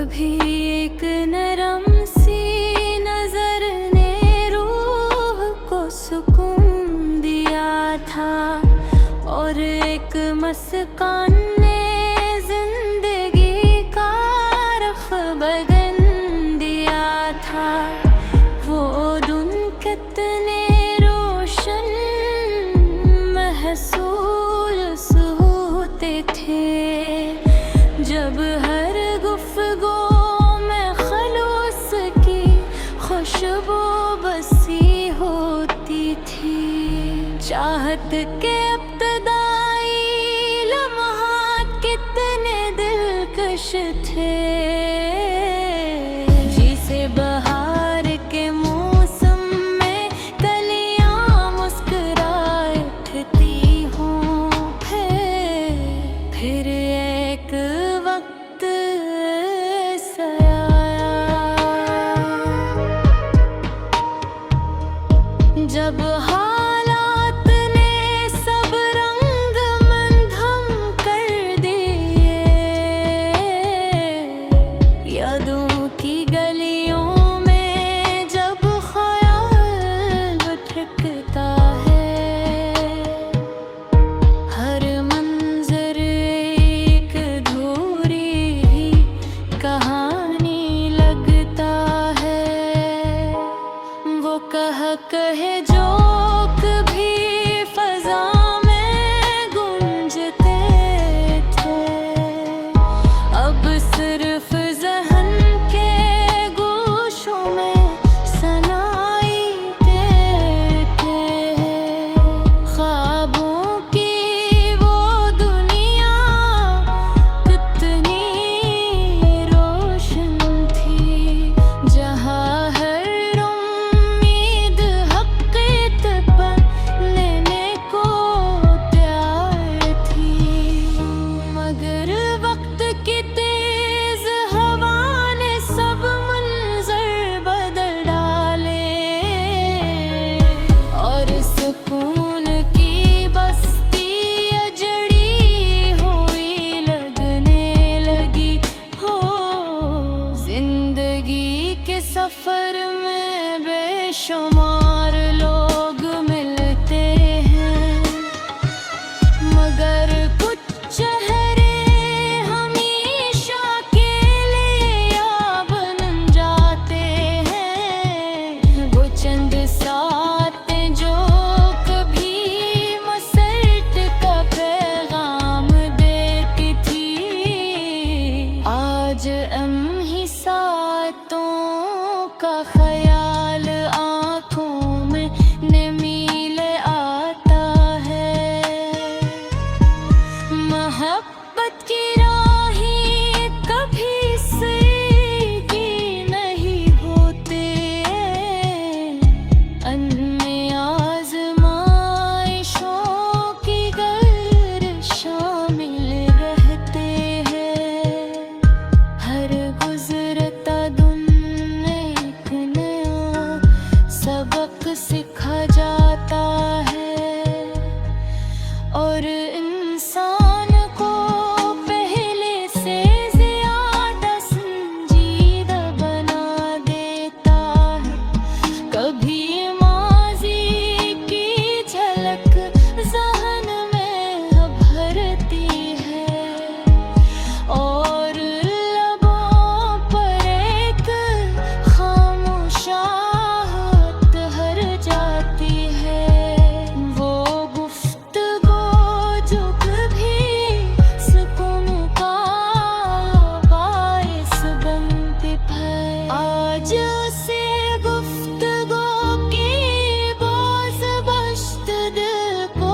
कभी एक नरम सी नजर ने रूह को सुकून दिया था, और एक मुस्कान ने जिंदगी का रख बदल दिया था। वो दिन कितने रोशन महसूस होते थे जब हर गुफ्तगू में खलूस की खुशबू बसी होती थी। चाहत के इब्तिदाई लम्हात कितने दिलकश थे, जिसे बहार के मौसम में कलियां मुस्कुराए उठती हों। फिर एक वक्त ऐसा आया जब हालात ने सब रंग मंधम कर दिए। यादों की गलियों में जब ख्याल भटकता है, हर मंजर एक अधूरी ही कहानी लगता है। वो कहे जो कभी फजा में गूंजते थे, अब सिर्फ ज़हन के गोशों में सुनाई देते हैं। ख्वाबों की वो दुनिया कितनी रोशन थी, जहाँ हर उम्मीद हकीकत बनने को तैयार थी। मगर वक्त की तेज हवा ने सब मंजर बदल डाले, और सुकून की बस्ती अजड़ी हुई लगने लगी हो। जिंदगी के सफर में बेशुमार लोग मिलते हैं, मगर कुछ चेहरे हमेशा के लिए याद बन जाते हैं। वो चंद सातें जो कभी मसरत का पैगाम देती थी, आज ही सातों का ख्याल आँखों में नमीले आता है। मोहब्बत की राहें कभी सीधी नहीं होते, अनमें आज़माइशों की गर्द शामिल रहते हैं। हर गुज़रता दिन एक नया सबक सिखा जाता है, और इंसान को पहले से ज़्यादा संजीदा बना देता है। कभी माज़ी की झलक ज़हन में भरती है, और लबों पर एक खामोश आहट हर जाती है। वो गुफ्तगू जो कभी सुकून का बाइस बनती है, आज उसे गुफ्तगू की बोझ बश्त दिल को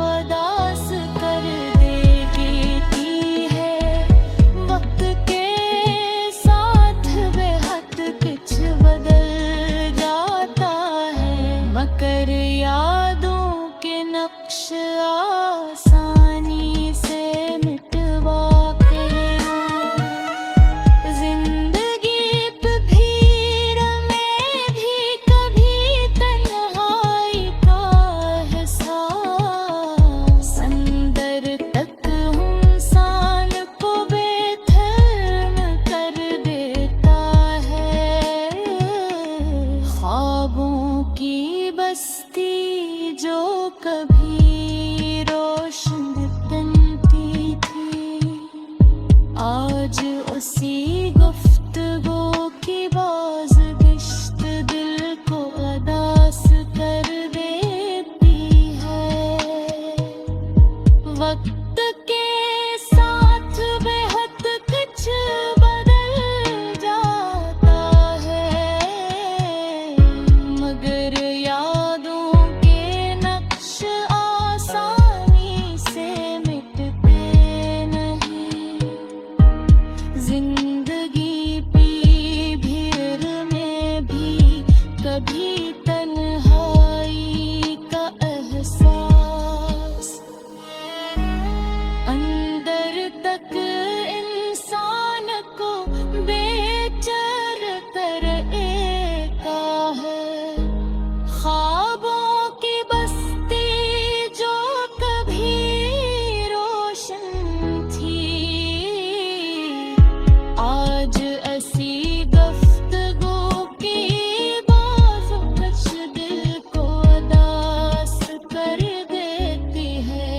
उदास कर देती है। वक्त के साथ बेहद कुछ बदल जाता है, मगर यादों के नक्श आसानी से मिटवा के जिंदगी पे भीड़ में भी कभी तन्हाई का एहसास अंदर तक इंसान को बेथर्म कर दे। ख्वाबों की बस्ती जो कभी रोशन बनती थी, आज उसी गुफ्तगू की बाज़गिश्त दिल को अदास कर देती है। वक्त के साथ बेहद कुछ बदल जाता है, मगर यादों के नक्श आसानी से मिटते नहीं। जिंदगी की भीड़ में भी कभी तन्हाई का एहसास अंदर तक इंसान को बेचैन कर एका है। ख्वाबों की बस्ती जो कभी रोशन थी, आज ऐसी गुफ्तगू की बाज़गिश्त दिल को उदास कर देती है।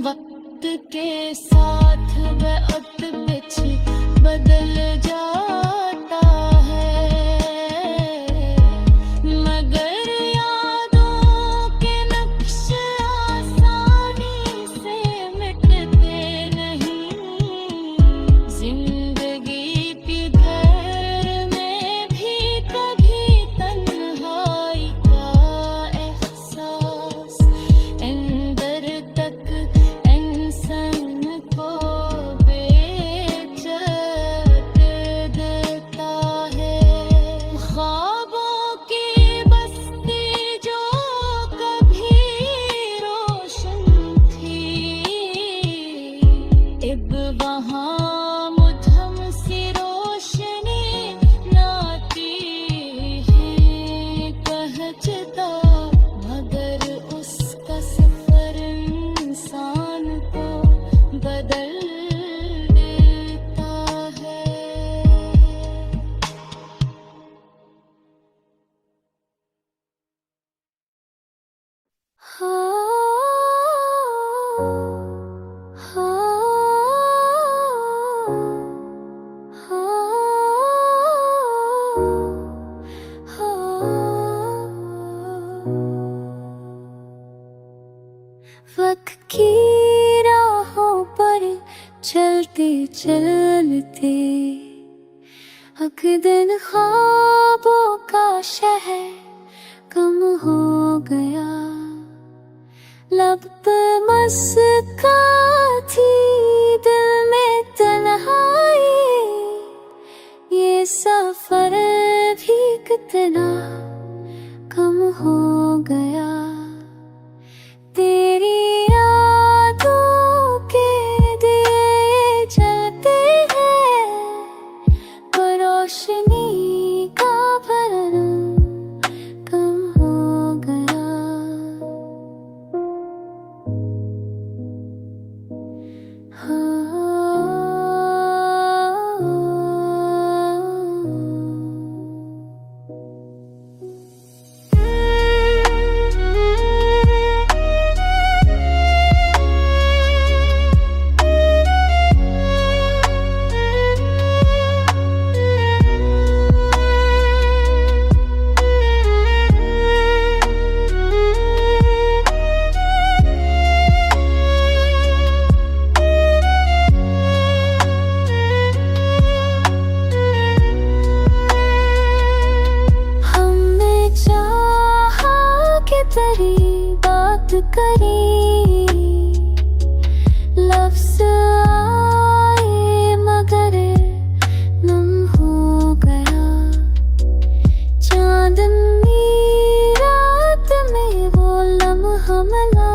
वक्त के साथ वक्त पीछे बदल जाता है, मगर यादों के नक्श आसानी से मिटते नहीं। जिंदगी की घर में भी कभी तन्हाई का एहसास अंदर तक इंसान को बेचैन कर देता है। ख्वाबों की बस्ती जो कभी रोशन थी, अब वहाँ मुझम सी रोशनी नाती है पहुँचता, मगर उसका सफर इंसान को बदल देता है। वक्त की राहों पर चलते चलते एक दिन ख्वाबों का शहर कम हो गया। लब पे मुस्काती दिल में तन्हाई, ये सफर भी कितना कम हो गया। तेरी यादों के दिए जलते हैं, पर रोशनी का भरना कम हो गया। तेरी बात करी, लफ्ज़ आए मगर नम हो गया। चांदनी रात में वो लम्हा मिला,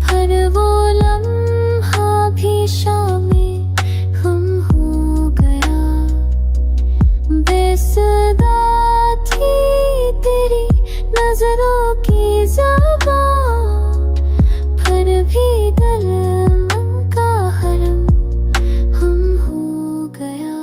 पर वो लम्हा भी शाम में गुम हो गया। बेसुदा थी तेरी नजरों की ज़बान, पर भी दिल मन का हरम हम हो गया।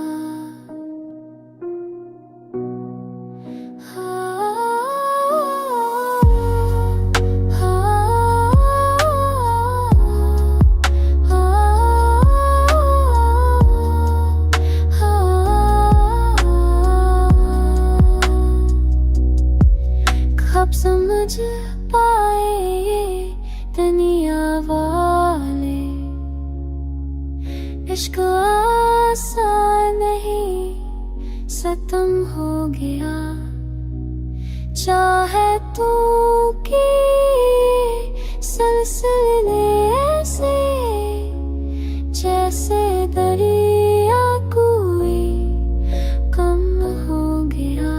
समझ पाए ये दुनिया वाले, इश्क आसान नहीं खत्म हो गया। चाहे तू की सिलसिले ऐसे जैसे दरिया कोई कम हो गया।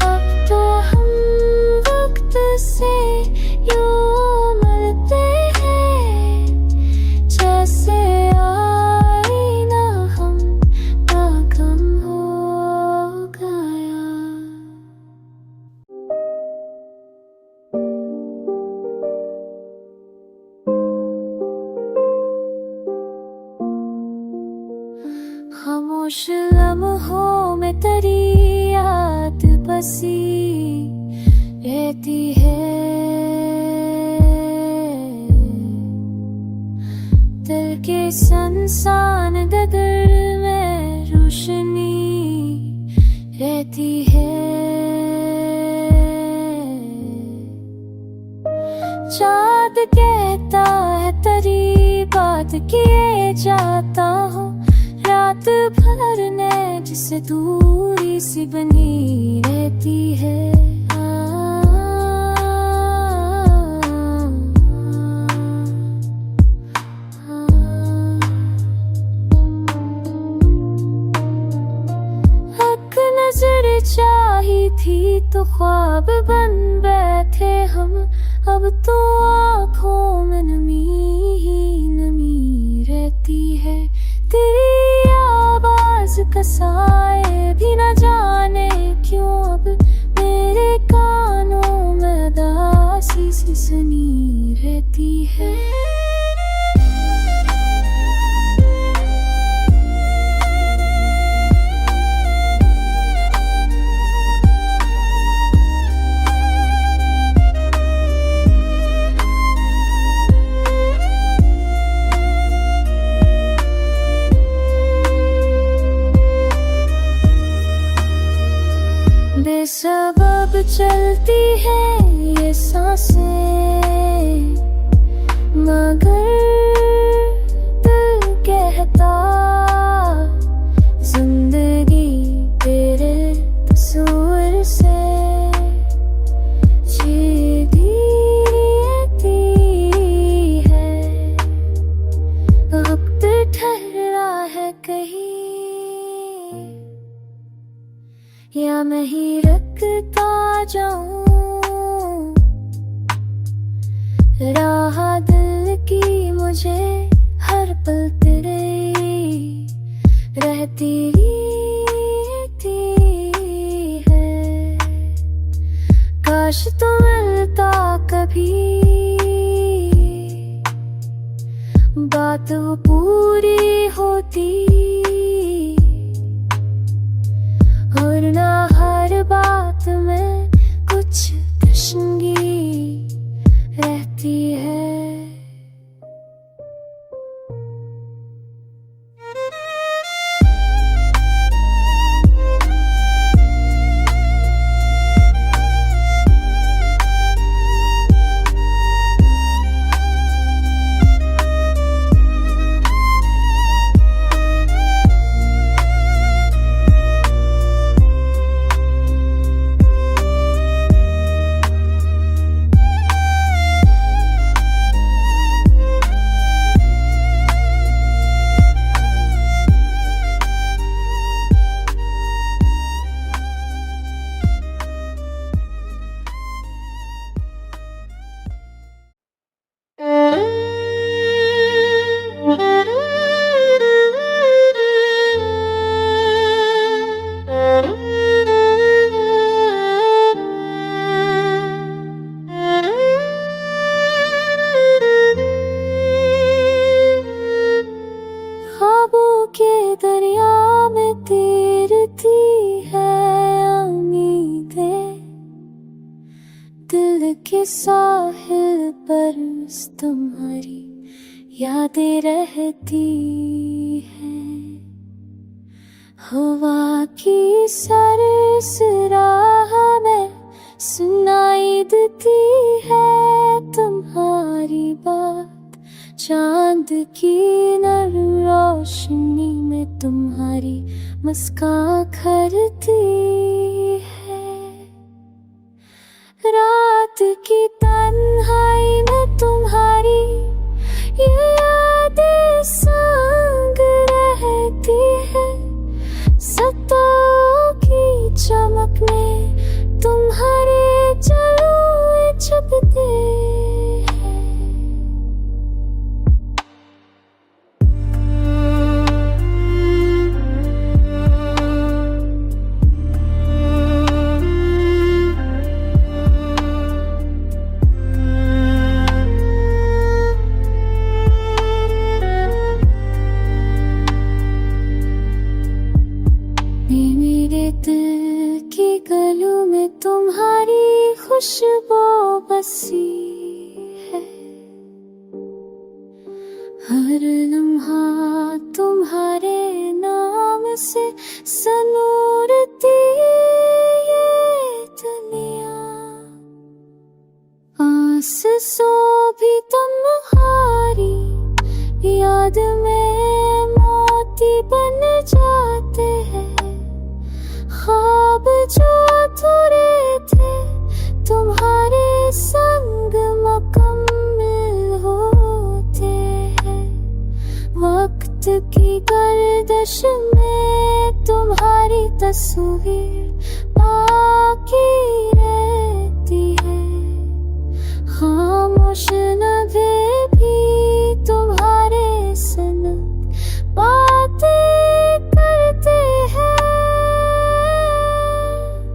अब तो हम वक्त से यूं मिलते हैं जैसे आईना हम ना कम हो गया। खामोश लम्हों में तेरी याद बसी रहती है, दिल के संसान गदर में रोशनी रहती है। चाँद कहता है तेरी बात किए जाता हूँ, रात भर ने जिसे दूरी सी बनी रहती है। हक नजर चाही थी तो ख्वाब बन बैठे हम, अब तो आँखों में नमी ही नमी रहती है। तेरी आवाज का साए भी न जाने क्यों अब मेरे कानों में उदासी सी सुनी रहती है। बेसबब चलती है ये सांसें, मगर दिल कहता जिंदगी तेरे तस्वीर से जीती है। वक्त ठहरा है कहीं या मैं ही रखता जाऊं राह दिल की, मुझे हर पल तेरे रहती है। काश तो मिलता कभी, बात वो पूरी होती और ना हर बात में कुछ तशंगी रहती है। के साहिल पर तुम्हारी यादें रहती हैं। हवा की सरसराह में सुनाई देती है तुम्हारी बात। चांद की नरम रोशनी में तुम्हारी मुस्कान खरती है। रात की तन्हाई में तुम्हारी ये यादें संग रहती है। सताओं की चमक में तुम्हारे जलवे छिपते हैं। मेरे दिल की गलियों में तुम्हारी खुशबू बसी है। हर लम्हा तुम्हारे नाम से सनूरती ये दुनिया। पास सो भी तुम्हारी याद में मोती बन जाते हैं। ख्वाब जो अधूरे थे तुम्हारे संग मुकम्मल होते हैं। वक्त की गर्दिश में तुम्हारी तस्वीर बाकी रहती है। खामोश लबे भी तुम्हारे सनम बातें करते हैं।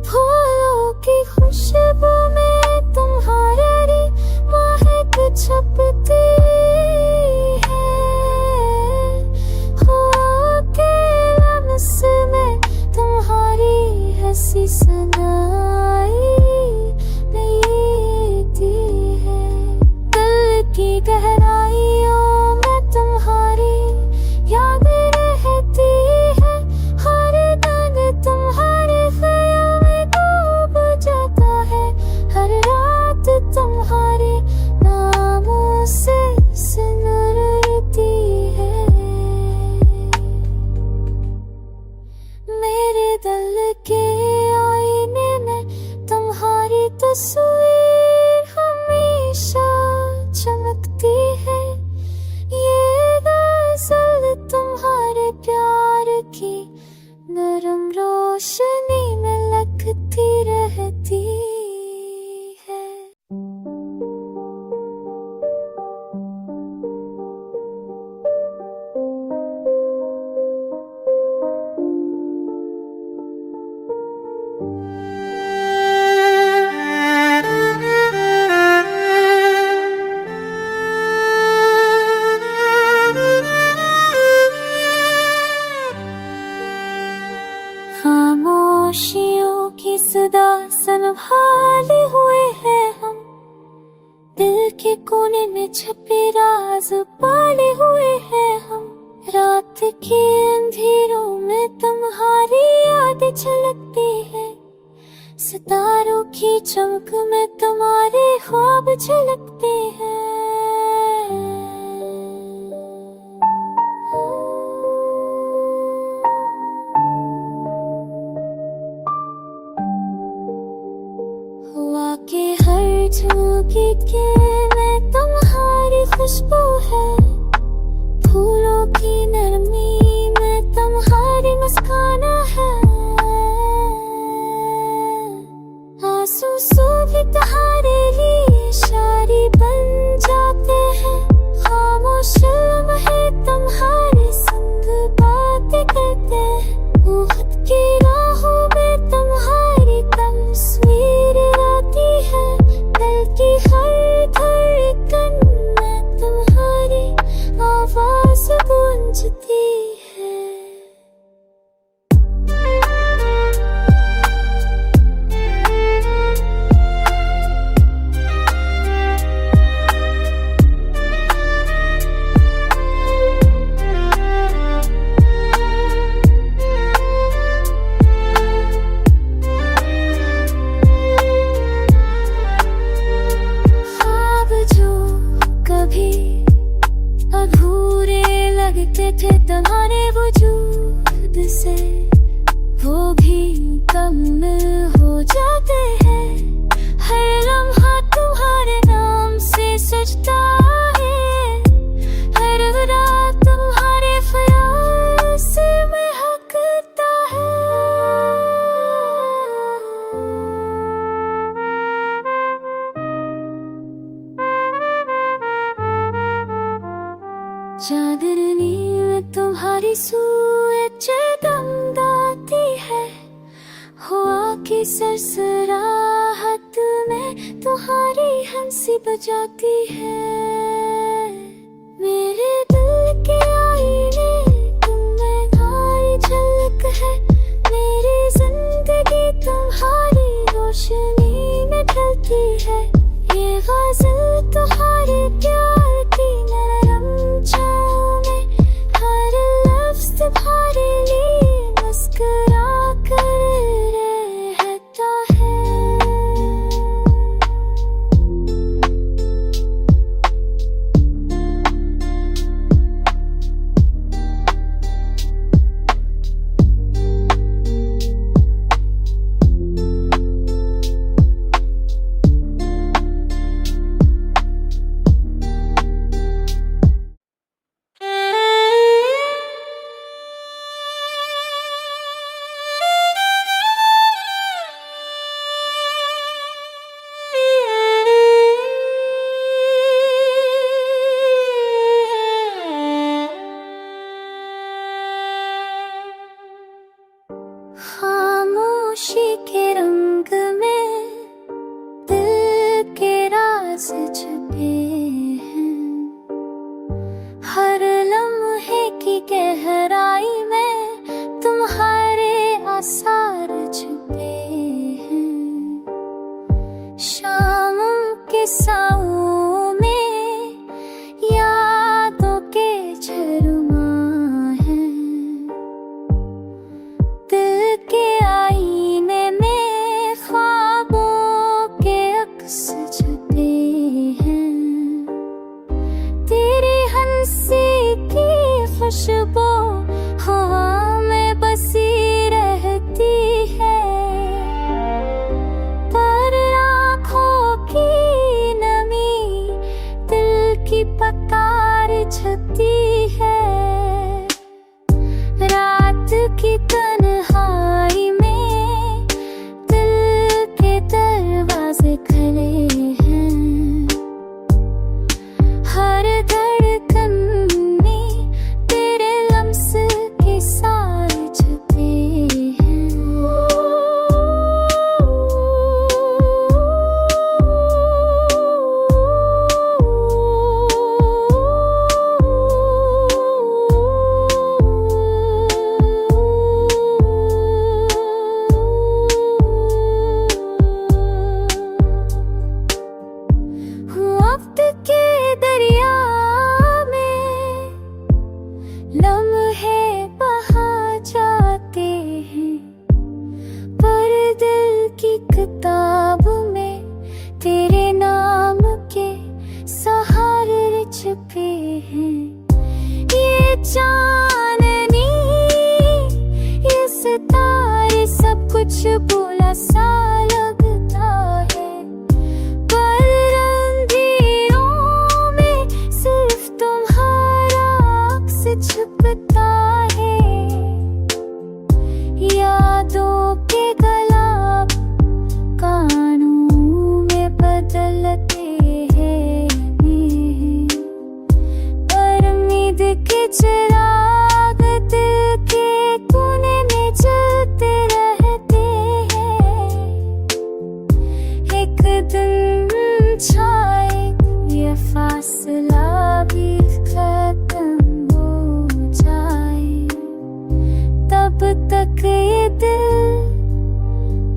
फूलों की खुशबू में तुम्हारी महक छपती है। हवा के लम्स में तुम्हारी हंसी सुनाई देती है। दिल की गहराइयों में तुम्हारी यादें रहती है। हर दिन तुम्हारे ख्याल में डूब जाता है। हर रात तुम्हारे नामों से सुनती है। मेरे दिल के आईने में तुम्हारी तस्वीर हमेशा चमकती है। ये गज़ल तुम्हारे प्यार की नरम रोशनी में लगती रहती है। खामोशियों की सदा संभाले हुए हैं हम। दिल के कोने में छपे राज पाले हुए हैं हम। रात के अंधेरों में तुम्हारी यादें झलकती है। सितारों की चमक में तुम्हारे ख्वाब झलकते हैं। हवा के हर झोंके में तुम्हारी खुशबू है। फूलों की नरमी में तुम्हारी मुस्कान है। आंसू भी तुम्हारे लिए शायरी बन जाते हैं। खामोश लम्हे तुम्हारे संग बातें करते हैं। वक्त की राहों में तुम्हारी तस्वीर आती है। दिल की हर धड़कन में तुम्हारी आवाज गूंजती है। की सरसराहट में तुम्हारी हंसी बजाती है। मेरे दिल के आईने तुम में आई झलक है। मेरी जिंदगी तुम्हारी रोशनी में ढलती है। ये गज़ल तुम्हारे प्यार की नरम छाँव में, हर लफ्ज़ तुम्हारे लिए मुस्कुरा कर रहता है। खामोशी के रंग में दिल के राज छुपे हैं। हर लम्हे की गहराई में तुम्हारे आसार छुपे हैं। शाम के साओं में यादों के झरमा हैं। दिल के आईने में ख्वाबों के अक्स छुपे हैं। तेरी हंसी की खुशबू हवा में बसी रहती है। पर आँखों की नमी दिल की पुकार छुपती है। रात की तन्हाई में दिल के दरवाजे खुले हैं। हर धड़कन में तेरे लम्स के सार छुपे हैं। वक्त के दरिया में लम्हे बहा जाते हैं। पर दिल की किताब में तेरे नाम के सहारे छुपे हैं। ये चांदनी, ये सितारे सब कुछ भूला सा लगता है। पर अंधेरों में सिर्फ तुम्हारा अक्स छुपता है। यादों के गुलाब कानों में बदलते हैं। पर उम्मीद के चिराग दिल के कोने में जलते रहते हैं। एक दिन छाए ये फासला भी खत्म हो जाए। तब तक ये दिल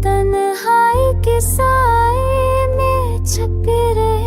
तन्हाई के साए में छुपे रहे।